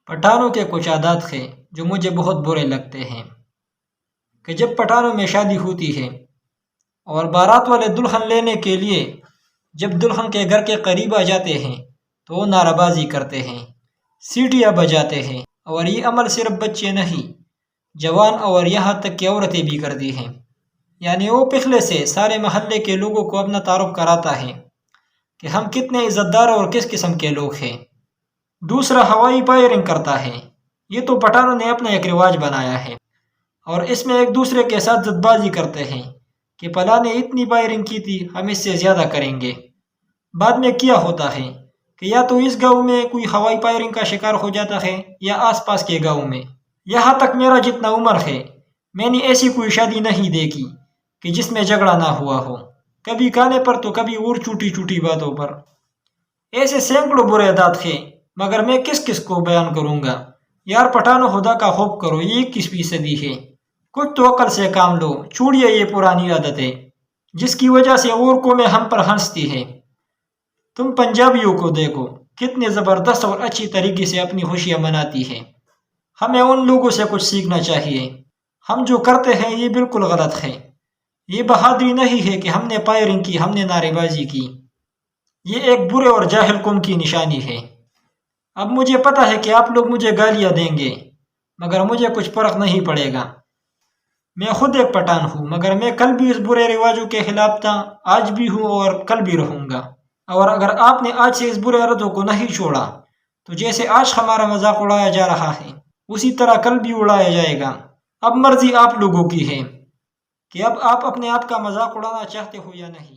پٹھانوں کے کچھ عادات ہیں جو مجھے بہت برے لگتے ہیں کہ جب پٹھانوں میں شادی ہوتی ہے اور بارات والے دلہن لینے کے لیے جب دلہن کے گھر کے قریب آ جاتے ہیں تو وہ نعرہ بازی کرتے ہیں، سیٹیاں بجاتے ہیں، اور یہ عمل صرف بچے نہیں، جوان اور یہاں تک کہ عورتیں بھی کرتی ہیں۔ یعنی وہ پچھلے سے سارے محلے کے لوگوں کو اپنا تعارف کراتا ہے کہ ہم کتنے عزت دار اور کس قسم کے لوگ ہیں۔ دوسرا، ہوائی فائرنگ کرتا ہے۔ یہ تو پٹھانوں نے اپنا ایک رواج بنایا ہے، اور اس میں ایک دوسرے کے ساتھ جد بازی کرتے ہیں کہ فلاں نے اتنی فائرنگ کی تھی، ہم اس سے زیادہ کریں گے۔ بعد میں کیا ہوتا ہے کہ یا تو اس گاؤں میں کوئی ہوائی فائرنگ کا شکار ہو جاتا ہے یا آس پاس کے گاؤں میں۔ یہاں تک میرا جتنا عمر ہے میں نے ایسی کوئی شادی نہیں دیکھی کہ جس میں جھگڑا نہ ہوا ہو، کبھی کھانے پر تو کبھی اور چھوٹی چھوٹی باتوں پر۔ ایسے سینکڑوں برے عادات ہیں، مگر میں کس کس کو بیان کروں گا؟ یار پٹھانوں، خدا کا خوف کرو، یہ 21ویں صدی ہے، کچھ تو عقل سے کام لو، چھوڑیے یہ پرانی عادتیں جس کی وجہ سے اور قومیں ہم پر ہنستی ہیں۔ تم پنجابیوں کو دیکھو، کتنے زبردست اور اچھی طریقے سے اپنی خوشیاں مناتی ہیں۔ ہمیں ان لوگوں سے کچھ سیکھنا چاہیے۔ ہم جو کرتے ہیں یہ بالکل غلط ہے۔ یہ بہادری نہیں ہے کہ ہم نے فائرنگ کی، ہم نے نعرے بازی کی۔ یہ ایک برے اور جاہل قوم کی نشانی ہے۔ اب مجھے پتا ہے کہ آپ لوگ مجھے گالیاں دیں گے، مگر مجھے کچھ فرق نہیں پڑے گا۔ میں خود ایک پٹھان ہوں، مگر میں کل بھی اس برے رواجوں کے خلاف تھا، آج بھی ہوں اور کل بھی رہوں گا۔ اور اگر آپ نے آج سے اس برے عادتوں کو نہیں چھوڑا تو جیسے آج ہمارا مذاق اڑایا جا رہا ہے اسی طرح کل بھی اڑایا جائے گا۔ اب مرضی آپ لوگوں کی ہے کہ اب آپ اپنے آپ کا مذاق اڑانا چاہتے ہو یا نہیں۔